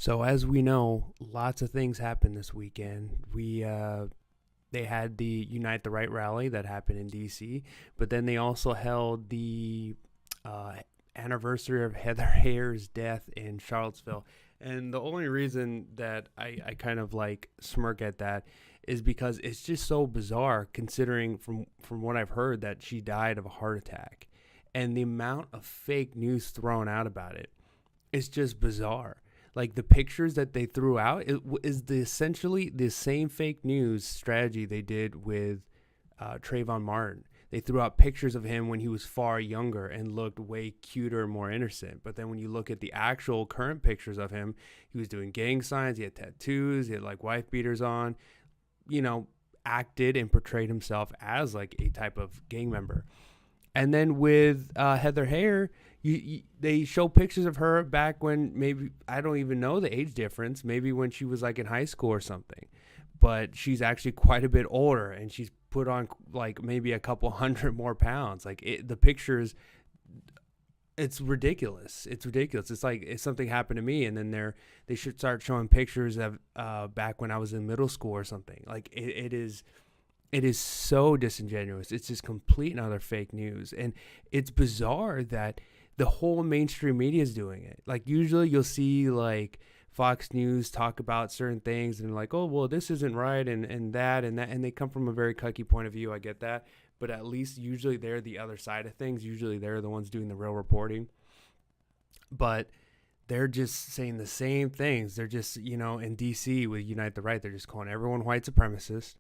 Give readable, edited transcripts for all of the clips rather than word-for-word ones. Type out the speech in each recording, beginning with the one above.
So as we know, lots of things happened this weekend. They had the Unite the Right rally that happened in D.C., but then they also held the uh, anniversary of Heather Hayer's death in Charlottesville. And the only reason that I kind of like smirk at that is because it's just so bizarre, considering from what I've heard that she died of a heart attack, and the amount of fake news thrown out about it is just bizarre. Like the pictures that they threw out is essentially the same fake news strategy they did with Trayvon Martin. They threw out pictures of him when he was far younger and looked way cuter and more innocent. But then when you look at the actual current pictures of him, he was doing gang signs, he had tattoos, he had like wife beaters on, you know, acted and portrayed himself as like a type of gang member. And then with Heather Heyer, they show pictures of her back when maybe, I don't even know the age difference, maybe when she was like in high school or something. But she's actually quite a bit older, and she's put on like maybe a couple hundred more pounds. Like the pictures, it's ridiculous. It's ridiculous. It's like if something happened to me, and then they should start showing pictures of back when I was in middle school or something. Like it is so disingenuous. It's just complete and utter fake news. And it's bizarre that the whole mainstream media is doing it. Like usually you'll see like Fox News talk about certain things and like, oh, well, this isn't right and that. And they come from a very cucky point of view. I get that. But at least usually they're the other side of things. Usually they're the ones doing the real reporting. But they're just saying the same things. They're just, in D.C. with Unite the Right, they're just calling everyone white supremacist.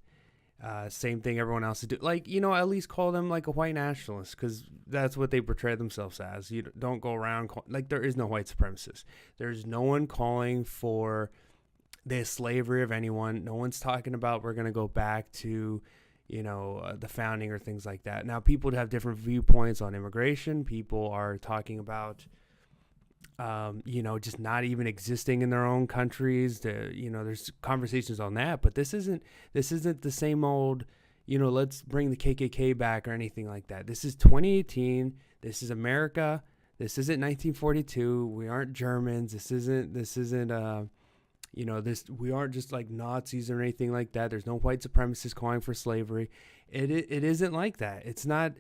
Same thing everyone else is doing. Like, at least call them like a white nationalist, because that's what they portray themselves as. You don't go around like there is no white supremacist. There's no one calling for the slavery of anyone. No one's talking about we're going to go back to, the founding or things like that. Now, people have different viewpoints on immigration. People are talking about just not even existing in their own countries. There's conversations on that, but this isn't the same old, let's bring the KKK back or anything like that. This is 2018. This is America. This isn't 1942. We aren't Germans. This isn't, we aren't just like Nazis or anything like that. There's no white supremacists calling for slavery. It isn't like that. It's not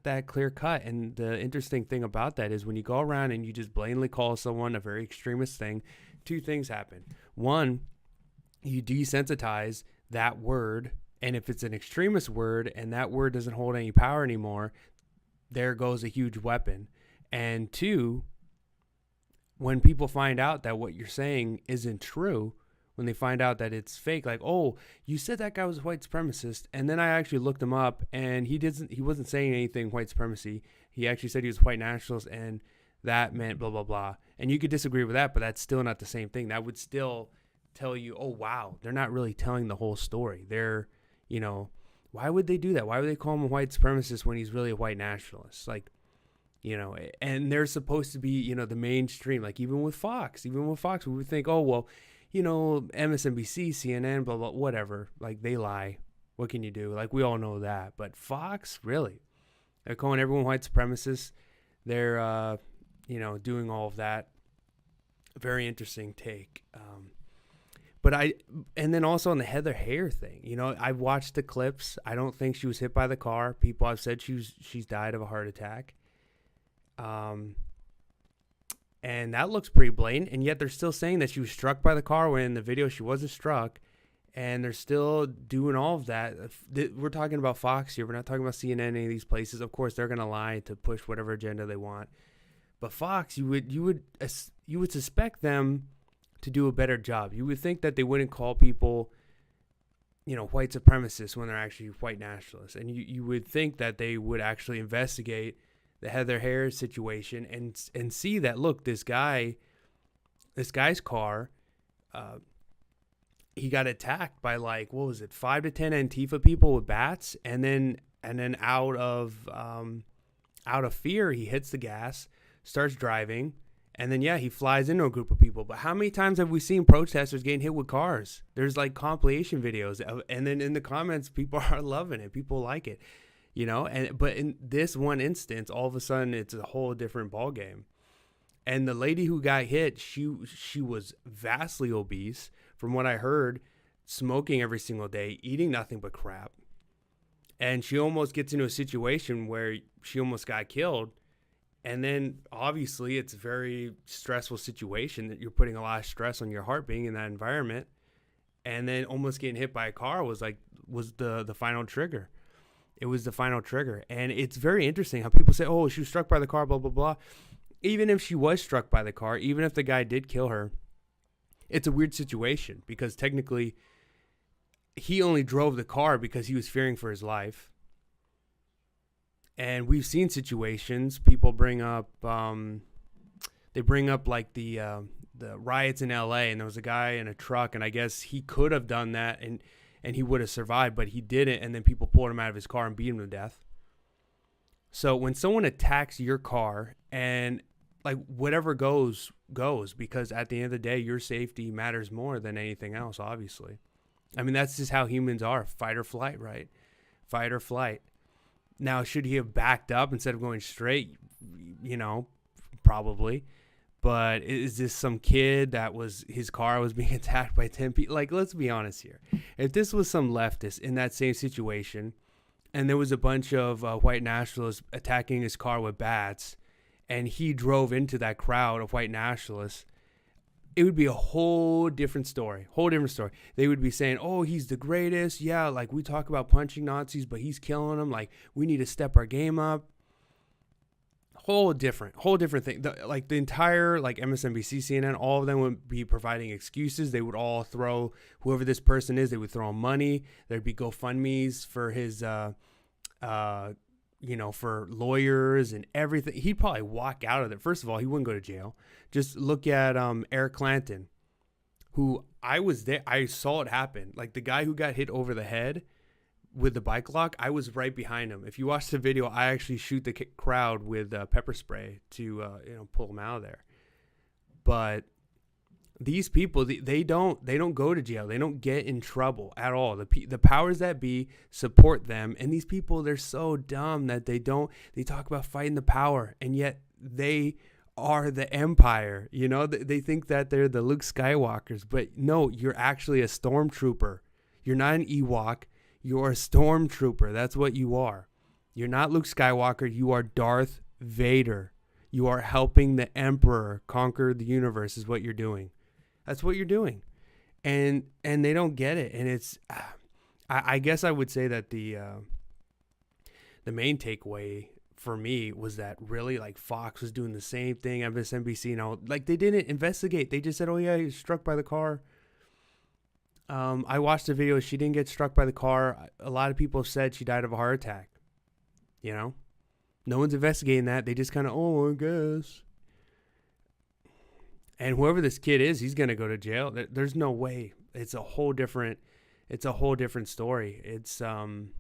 that clear cut. And the interesting thing about that is when you go around and you just blatantly call someone a very extremist thing, two things happen. One, you desensitize that word. And if it's an extremist word and that word doesn't hold any power anymore, there goes a huge weapon. And two, when people find out that what you're saying isn't true, when they find out that it's fake, like, oh, you said that guy was a white supremacist, and then I actually looked him up, and he wasn't saying anything white supremacy. He actually said he was a white nationalist, and that meant blah, blah, blah. And you could disagree with that, but that's still not the same thing. That would still tell you, oh, wow, they're not really telling the whole story. They're, why would they do that? Why would they call him a white supremacist when he's really a white nationalist? Like, and they're supposed to be, the mainstream. Like even with Fox, we would think, oh, well, MSNBC, CNN, blah, blah, whatever. Like they lie. What can you do? Like we all know that. But Fox, really? They're calling everyone white supremacists. They're, doing all of that. Very interesting take. And then also on the Heather Heyer thing, I've watched the clips. I don't think she was hit by the car. People have said she's died of a heart attack. And that looks pretty blatant, and yet they're still saying that she was struck by the car when in the video she wasn't struck, and they're still doing all of that. We're talking about Fox here. We're not talking about CNN, any of these places. Of course, they're going to lie to push whatever agenda they want. But Fox, you would suspect them to do a better job. You would think that they wouldn't call people, white supremacists when they're actually white nationalists, and you would think that they would actually investigate the Heather Heyer situation and see that, look, this guy's car, he got attacked by like, what was it, 5 to 10 Antifa people with bats, and then out of fear, he hits the gas, starts driving, and then he flies into a group of people. But how many times have we seen protesters getting hit with cars? There's like compilation videos, and then in the comments, people are loving it. People like it. But in this one instance, all of a sudden it's a whole different ball game. And the lady who got hit, she was vastly obese, from what I heard, smoking every single day, eating nothing but crap. And she almost gets into a situation where she almost got killed. And then obviously it's a very stressful situation that you're putting a lot of stress on your heart being in that environment. And then almost getting hit by a car was the final trigger. It was the final trigger. And it's very interesting how people say, oh, she was struck by the car, blah, blah, blah. Even if she was struck by the car, even if the guy did kill her, it's a weird situation because technically he only drove the car because he was fearing for his life. And we've seen situations, people bring up, like the riots in LA, and there was a guy in a truck, and I guess he could have done that and he would have survived, but he didn't, and then people pulled him out of his car and beat him to death. So when someone attacks your car, and like whatever goes, because at the end of the day, your safety matters more than anything else, obviously. I mean, that's just how humans are, fight or flight, right? Fight or flight. Now, should he have backed up instead of going straight? Probably. But is this some kid that his car was being attacked by 10 people? Like, let's be honest here. If this was some leftist in that same situation, and there was a bunch of white nationalists attacking his car with bats, and he drove into that crowd of white nationalists, it would be a whole different story. They would be saying, oh, he's the greatest. Yeah, like we talk about punching Nazis, but he's killing them. Like, we need to step our game up. Whole different thing. The entire MSNBC, CNN, all of them would be providing excuses. They would all throw whoever this person is. They would throw him money. There'd be GoFundMe's for his, for lawyers and everything. He'd probably walk out of it. First of all, he wouldn't go to jail. Just look at Eric Clanton, who I was there. I saw it happen. Like the guy who got hit over the head with the bike lock, I was right behind him. If you watch the video, I actually shoot the crowd with pepper spray to pull them out of there. But these people, they don't go to jail. They don't get in trouble at all. The powers that be support them, and these people, they're so dumb that they talk about fighting the power, and yet they are the empire. They think that they're the Luke Skywalkers, but no, you're actually a stormtrooper. You're not an Ewok. You're a stormtrooper. That's what you are. You're not Luke Skywalker. You are Darth Vader. You are helping the Emperor conquer the universe is what you're doing. That's what you're doing. And they don't get it. And it's, I guess I would say that the main takeaway for me was that really Fox was doing the same thing. MSNBC, they didn't investigate. They just said, oh yeah, he was struck by the car. I watched the video. She didn't get struck by the car. A lot of people said she died of a heart attack. No one's investigating that. They just kind of, I guess. And whoever this kid is, he's going to go to jail. There's no way. It's a whole different story. It's, think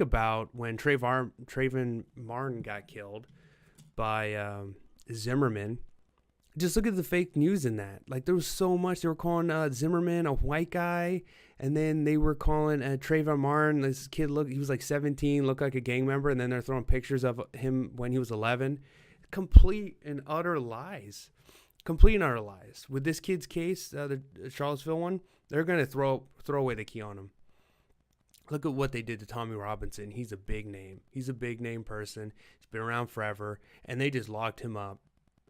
about when Trayvon Martin got killed by Zimmerman. Just look at the fake news in that. There was so much. They were calling Zimmerman a white guy, and then they were calling Trayvon Martin, this kid, he was 17, looked like a gang member, and then they're throwing pictures of him when he was 11. Complete and utter lies. With this kid's case, the Charlottesville one, they're going to throw away the key on him. Look at what they did to Tommy Robinson. He's a big name. He's a big name person. He's been around forever, and they just locked him up.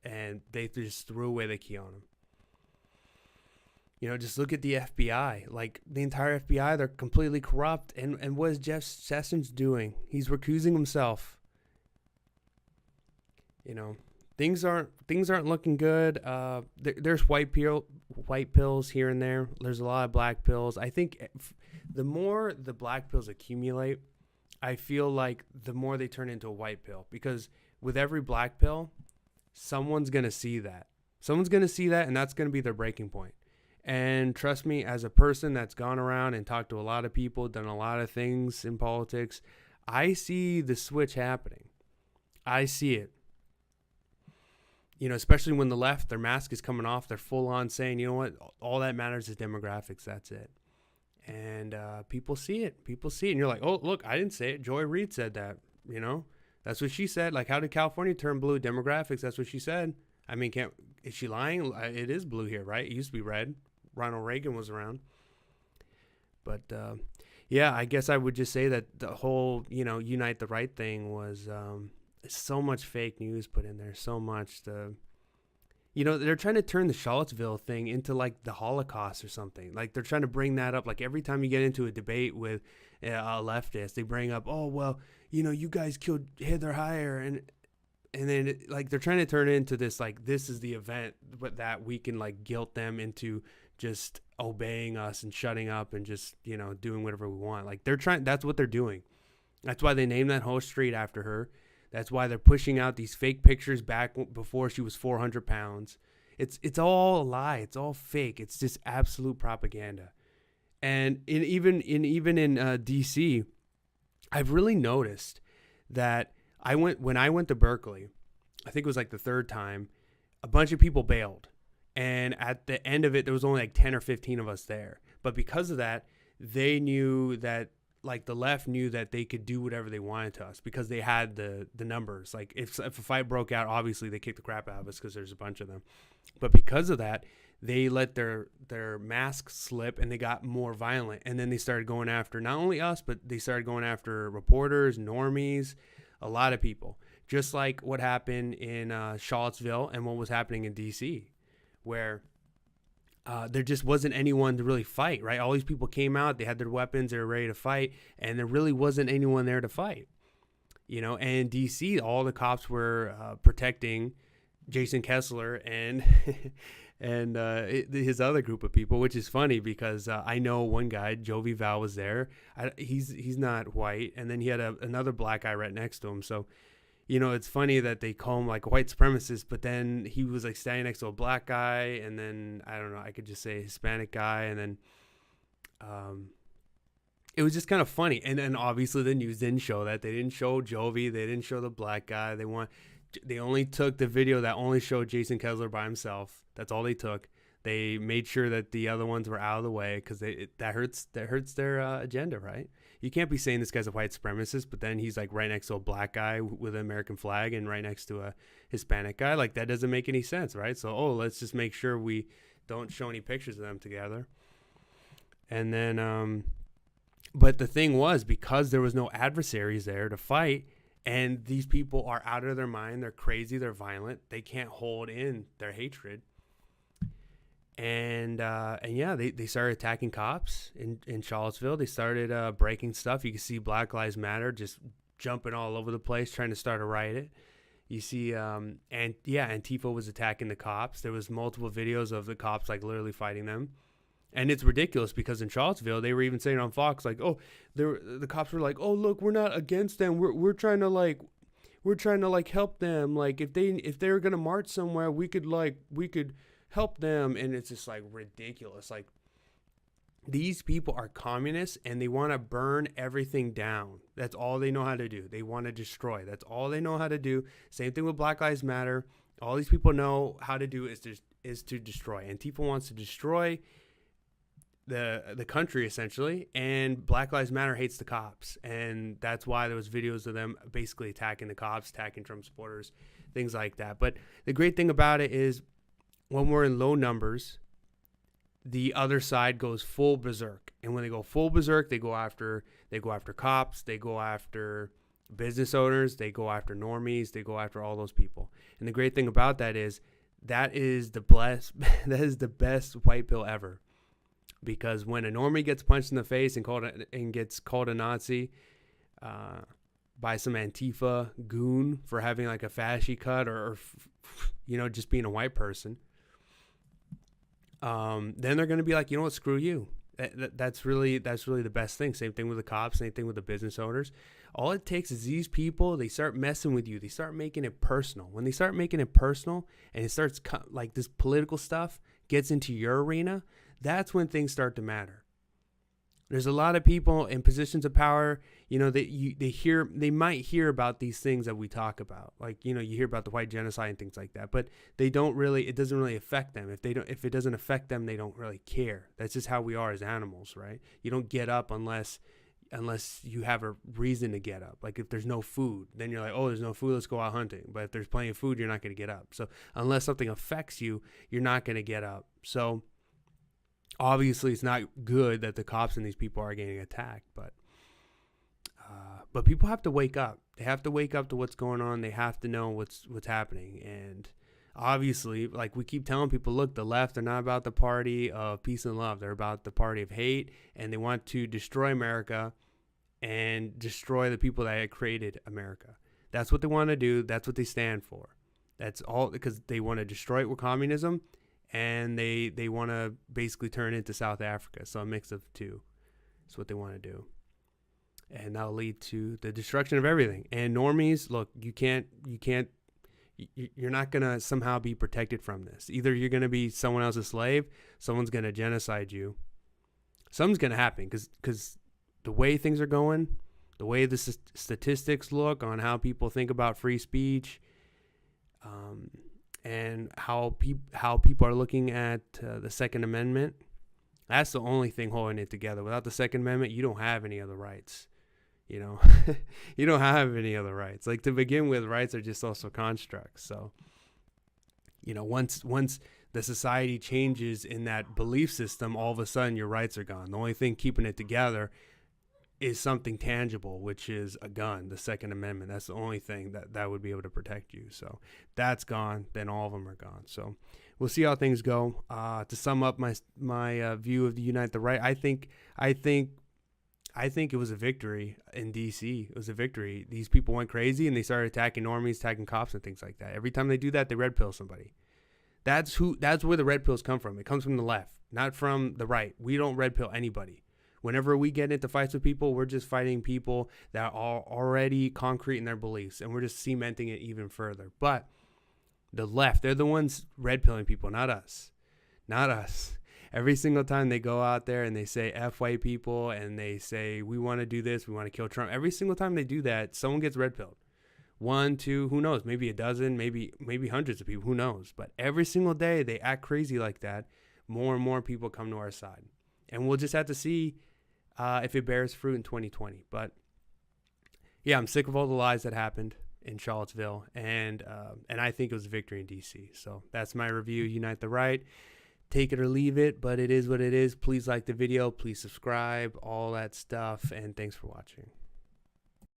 And they just threw away the key on him. Just look at the FBI. The entire FBI, they're completely corrupt. And what is Jeff Sessions doing? He's recusing himself. Things aren't looking good. There's white pills here and there. There's a lot of black pills. I think the more the black pills accumulate, I feel like the more they turn into a white pill. Because with every black pill, someone's going to see that. And that's going to be their breaking point. And trust me, as a person that's gone around and talked to a lot of people, done a lot of things in politics, I see the switch happening. I see it. Especially when the left, their mask is coming off, they're full on saying, you know what, all that matters is demographics, that's it. And people see it. And you're like, oh, look, I didn't say it. Joy Reid said that, That's what she said. Like, how did California turn blue? Demographics. That's what she said. I mean, is she lying? It is blue here, right? It used to be red. Ronald Reagan was around. But, yeah, I guess I would just say that the whole, Unite the Right thing was so much fake news put in there. So much. They're trying to turn the Charlottesville thing into, like, the Holocaust or something. Like, they're trying to bring that up. Like, every time you get into a debate with a leftist, they bring up, oh, well, you guys killed Hitler Higher. And then, they're trying to turn it into this, like, this is the event that we can, like, guilt them into just obeying us and shutting up and just, doing whatever we want. Like, that's what they're doing. That's why they named that whole street after her. That's why they're pushing out these fake pictures back before she was 400 pounds. It's all a lie. It's all fake. It's just absolute propaganda. And even in D.C., I've really noticed that when I went to Berkeley, I think it was like the third time, a bunch of people bailed. And at the end of it, there was only like 10 or 15 of us there. But because of that, they knew that, like, the left knew that they could do whatever they wanted to us because they had the numbers. Like, if a fight broke out, obviously they kicked the crap out of us because there's a bunch of them. But because of that, they let their masks slip and they got more violent. And then they started going after not only us, but they started going after reporters, normies, a lot of people. Just like what happened in Charlottesville and what was happening in D.C., where there just wasn't anyone to really fight, right? All these people came out, they had their weapons, they were ready to fight, and there really wasn't anyone there to fight. And in D.C., all the cops were protecting Jason Kessler and his other group of people, which is funny because I know one guy, Jovi Val, was there. He's not white, and then he had another black guy right next to him, so it's funny that they call him like white supremacist, but then he was like standing next to a black guy, and then I don't know, I could just say Hispanic guy, and then it was just kind of funny. And then obviously the news didn't show that. They didn't show Jovi, they didn't show the black guy. They only took the video that only showed Jason Kessler by himself. That's all they took. They made sure that the other ones were out of the way because that hurts their agenda, right? You can't be saying this guy's a white supremacist, but then he's like right next to a black guy with an American flag and right next to a Hispanic guy. Like, that doesn't make any sense, right? So, let's just make sure we don't show any pictures of them together. And then, but the thing was, because there was no adversaries there to fight, and these people are out of their mind, they're crazy, they're violent, they can't hold in their hatred. And yeah, they started attacking cops in Charlottesville. They started breaking stuff. You can see Black Lives Matter just jumping all over the place, trying to start a riot. You see, Antifa was attacking the cops. There was multiple videos of the cops like literally fighting them. And it's ridiculous because in Charlottesville, they were even saying on Fox, like, oh, the cops were like, oh, look, we're not against them. We're trying to help them. Like, if they were gonna march somewhere, we could help them. And it's just like ridiculous. Like, these people are communists and they want to burn everything down. That's all they know how to do. They want to destroy. That's all they know how to do. Same thing with Black Lives Matter. All these people know how to do is to destroy. Antifa wants to destroy the country essentially, and Black Lives Matter hates the cops, and that's why there was videos of them basically attacking the cops, attacking Trump supporters, things like that. But the great thing about it is when we're in low numbers, the other side goes full berserk. And when they go full berserk, they go after cops, they go after business owners, they go after normies, they go after all those people. And the great thing about that is the best white pill ever. Because when a normie gets punched in the face and gets called a Nazi by some Antifa goon for having like a fasci cut or just being a white person, then they're going to be like, you know what, screw you. That's really the best thing. Same thing with the cops, same thing with the business owners. All it takes is these people, they start messing with you. They start making it personal. When they start making it personal and it starts like this political stuff gets into your arena, that's when things start to matter. There's a lot of people in positions of power, they might hear about these things that we talk about. Like, you hear about the white genocide and things like that, but it doesn't really affect them. If it doesn't affect them, they don't really care. That's just how we are as animals, right? You don't get up unless unless you have a reason to get up. Like if there's no food, then you're like, oh, there's no food, let's go out hunting. But if there's plenty of food, you're not going to get up. So unless something affects you, you're not going to get up. So obviously it's not good that the cops and these people are getting attacked, but people have to wake up. They have to wake up to what's going on. They have to know what's happening. And obviously, like we keep telling people, look, the left are not about the party of peace and love. They're about the party of hate, and they want to destroy America and destroy the people that created America. That's what they want to do. That's what they stand for. That's all, because they want to destroy it with communism, and they want to basically turn it into South Africa. So a mix of two. That's what they want to do. And that'll lead to the destruction of everything. And normies, look, you're not going to somehow be protected from this. Either you're going to be someone else's slave, someone's going to genocide you. Something's going to happen because the way things are going, the way the statistics look on how people think about free speech, and how people are looking at the Second Amendment, that's the only thing holding it together. Without the Second Amendment, you don't have any other rights. You know, you don't have any other rights. Like, to begin with, rights are just also constructs. So, you know, once the society changes in that belief system, all of a sudden your rights are gone. The only thing keeping it together is something tangible, which is a gun, the Second Amendment. That's the only thing that would be able to protect you. So that's gone, then all of them are gone. So we'll see how things go. To sum up my view of the Unite the Right, I think it was a victory in D.C. It was a victory. These people went crazy and they started attacking normies, attacking cops and things like that. Every time they do that, they red pill somebody. That's where the red pills come from. It comes from the left, not from the right. We don't red pill anybody. Whenever we get into fights with people, we're just fighting people that are already concrete in their beliefs, and we're just cementing it even further. But the left, they're the ones red pilling people, not us. Not us. Every single time they go out there and they say F white people and they say we want to do this, we want to kill Trump, every single time they do that, someone gets red pilled. 1, 2, who knows? Maybe a dozen, maybe hundreds of people, who knows? But every single day they act crazy like that, more and more people come to our side. And we'll just have to see if it bears fruit in 2020. But yeah, I'm sick of all the lies that happened in Charlottesville, and I think it was a victory in DC. So that's my review. Unite the Right. Take it or leave it, but it is what it is. Please like the video. Please subscribe, all that stuff, and thanks for watching.